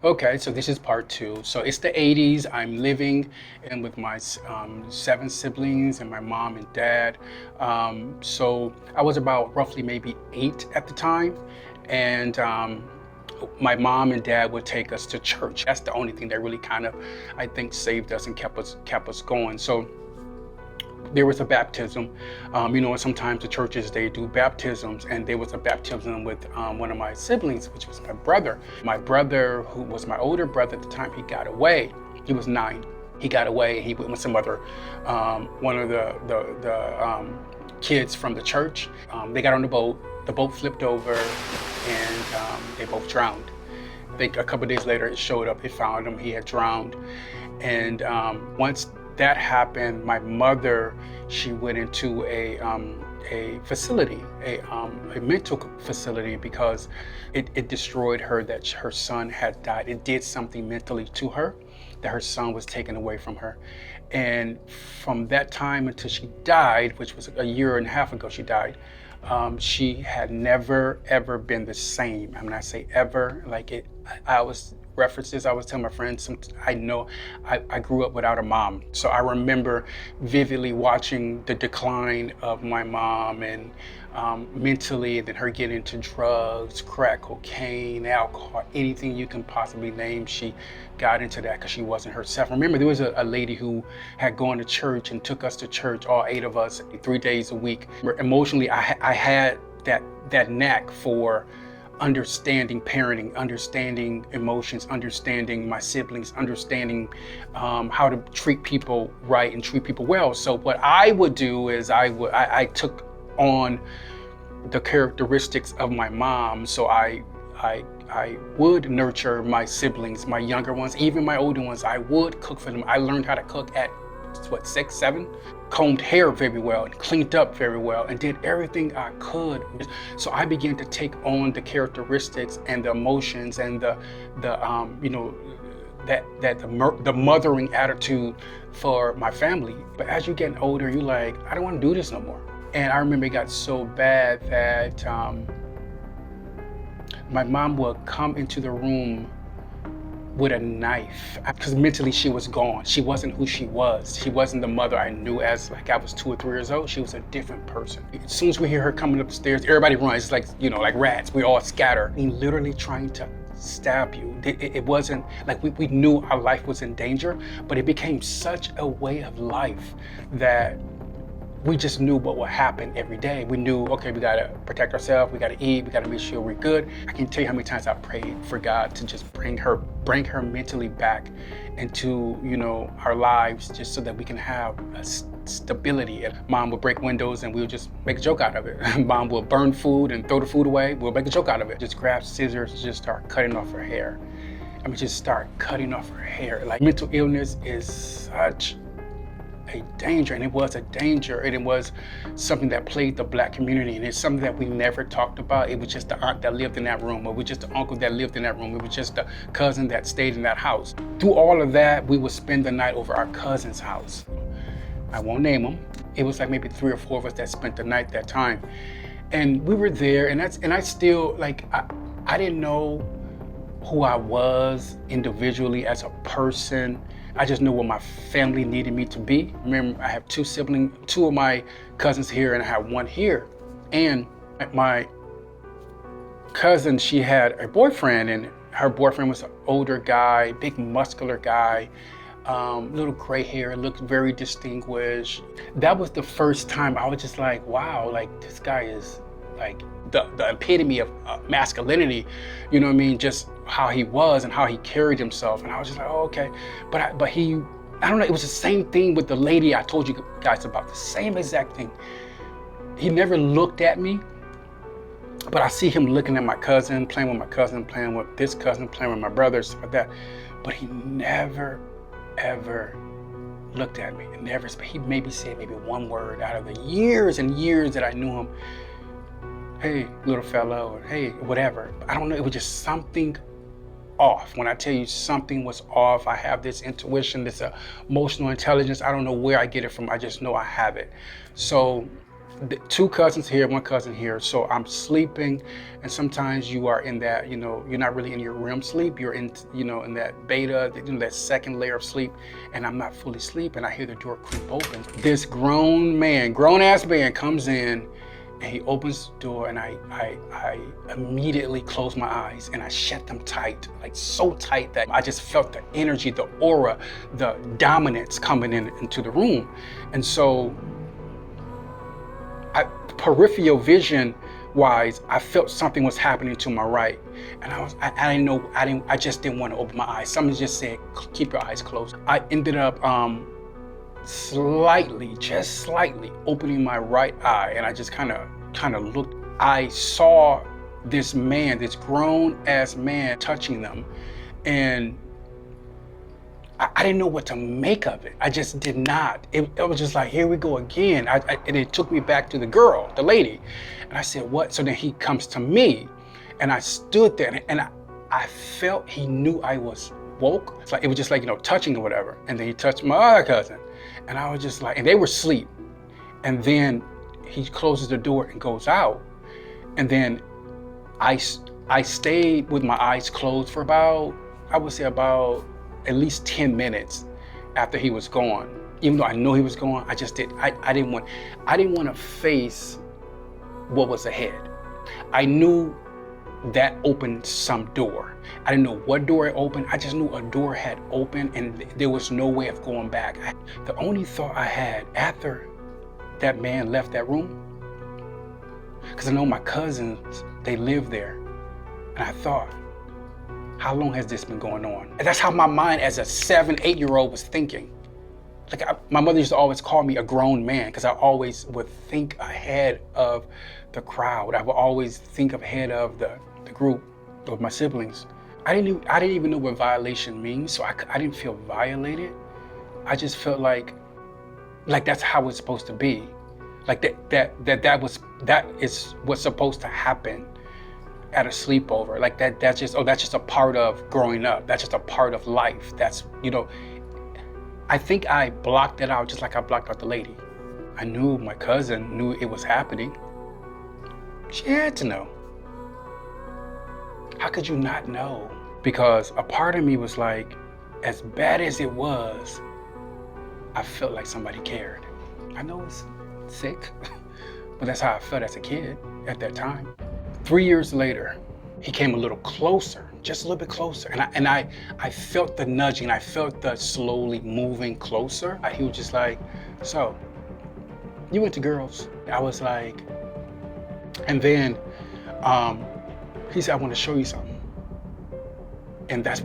Okay, so this is part two. So it's the 80s. I'm living and with my seven siblings and my mom and dad. So I was about roughly maybe 8 at the time. And my mom and dad would take us to church. That's the only thing that really kind of, I think, saved us and kept us going. So there was a baptism. Sometimes the churches, they do baptisms, and there was a baptism with one of my siblings, which was my brother. My brother, who was my older brother at the time, he got away. He was 9. He got away. He went with some other, one of the kids from the church. They got on the boat. The boat flipped over, and they both drowned. I think a couple of days later, it showed up. It found him. He had drowned. And once that happened, my mother, she went into a facility, a mental facility, because it destroyed her that her son had died. It did something mentally to her, that her son was taken away from her. And from that time until she died, which was a year and a half ago she died, she had never, ever been the same. I mean, I say ever, like it, I was telling my friends, I know I grew up without a mom. So I remember vividly watching the decline of my mom, and mentally, and then her getting into drugs, crack, cocaine, alcohol, anything you can possibly name. She got into that because she wasn't herself. Remember, there was a lady who had gone to church and took us to church, all 8 of us, 3 days a week. Emotionally, I had that knack for understanding parenting, understanding emotions, understanding my siblings, understanding how to treat people right and treat people well. So what I would do is I took on the characteristics of my mom. So I would nurture my siblings, my younger ones, even my older ones. I would cook for them. I learned how to cook at 6, 7, combed hair very well and cleaned up very well and did everything I could. So I began to take on the characteristics and the emotions and the mothering attitude for my family. But as you're getting older, you're like, I don't want to do this no more. And I remember it got so bad that my mom would come into the room with a knife, because mentally she was gone. She wasn't who she was. She wasn't the mother I knew as like I was 2 or 3 years old. She was a different person. As soon as we hear her coming up the stairs, everybody runs. It's like, like rats. We all scatter. I mean, literally trying to stab you. It wasn't like we knew our life was in danger, but it became such a way of life that we just knew what would happen every day. We knew, okay, we gotta protect ourselves, we gotta eat, we gotta make sure we're good. I can't tell you how many times I prayed for God to just bring her mentally back into, our lives, just so that we can have a stability. And Mom would break windows and we'll just make a joke out of it. Mom will burn food and throw the food away. We'll make a joke out of it. Just grab scissors and just start cutting off her hair. I mean, just start cutting off her hair. Like, mental illness is such a danger, and it was a danger, and it was something that plagued the Black community, and it's something that we never talked about. It was just the aunt that lived in that room, or it was just the uncle that lived in that room, it was just the cousin that stayed in that house. Through all of that, we would spend the night over our cousin's house. I won't name them. It was like maybe 3 or 4 of us that spent the night that time, and we were there, and I still, like, I didn't know who I was individually as a person. I just knew what my family needed me to be. Remember, I have 2 siblings, 2 of my cousins here, and I have 1 here. And my cousin, she had a boyfriend, and her boyfriend was an older guy, big muscular guy, little gray hair, looked very distinguished. That was the first time I was just like, wow, like, this guy is like the epitome of masculinity, you know what I mean? Just how he was and how he carried himself. And I was just like, oh, okay. But he, I don't know, it was the same thing with the lady I told you guys about, the same exact thing. He never looked at me, but I see him looking at my cousin, playing with my cousin, playing with this cousin, playing with my brother, stuff like that. But he never, ever looked at me. And never, he maybe said maybe 1 word out of the years and years that I knew him. Hey, little fella, or hey, whatever. I don't know, it was just something off. When I tell you something was off, I have this intuition, this emotional intelligence. I don't know where I get it from. I just know I have it. So two cousins here, one cousin here. So I'm sleeping, and sometimes you are in that, you're not really in your REM sleep. You're in, in that beta, that second layer of sleep, and I'm not fully asleep, and I hear the door creep open. This grown ass man comes in, and he opens the door, and I immediately close my eyes, and I shut them tight, like so tight that I just felt the energy, the aura, the dominance coming into the room. And so peripheral vision wise, I felt something was happening to my right, and I just didn't want to open my eyes. Someone just said, keep your eyes closed. I ended up just slightly opening my right eye, and I just kind of looked. I saw this grown ass man touching them, and I didn't know what to make of it. I just did not. It was just like, here we go again. And it took me back to the lady. And I said, what? So then he comes to me, and I stood there, and I felt he knew I was woke. It's like, it was just like, touching or whatever. And then he touched my other cousin. And I was just like, and they were asleep. And then he closes the door and goes out. And then I stayed with my eyes closed for about at least 10 minutes after he was gone. Even though I know he was gone, I didn't want to face what was ahead. I knew that opened some door. I didn't know what door it opened. I just knew a door had opened, and there was no way of going back. The only thought I had after that man left that room, because I know my cousins, they live there, and I thought, how long has this been going on? And that's how my mind as a 7-8-year-old was thinking. Like my mother used to always call me a grown man, because I always would think ahead of the crowd. I would always think ahead of the group of my siblings. I didn't even know what violation means, so I didn't feel violated. I just felt like that's how it's supposed to be. Like that is what's supposed to happen at a sleepover. Like that's just a part of growing up. That's just a part of life. That's, I think I blocked it out just like I blocked out the lady. I knew my cousin knew it was happening. She had to know. How could you not know? Because a part of me was like, as bad as it was, I felt like somebody cared. I know it's sick, but that's how I felt as a kid at that time. 3 years later, he came a little closer, just a little bit closer. And I felt the nudging, I felt the slowly moving closer. He was just like, so, you went to girls? I was like, and then he said, I want to show you something. And that's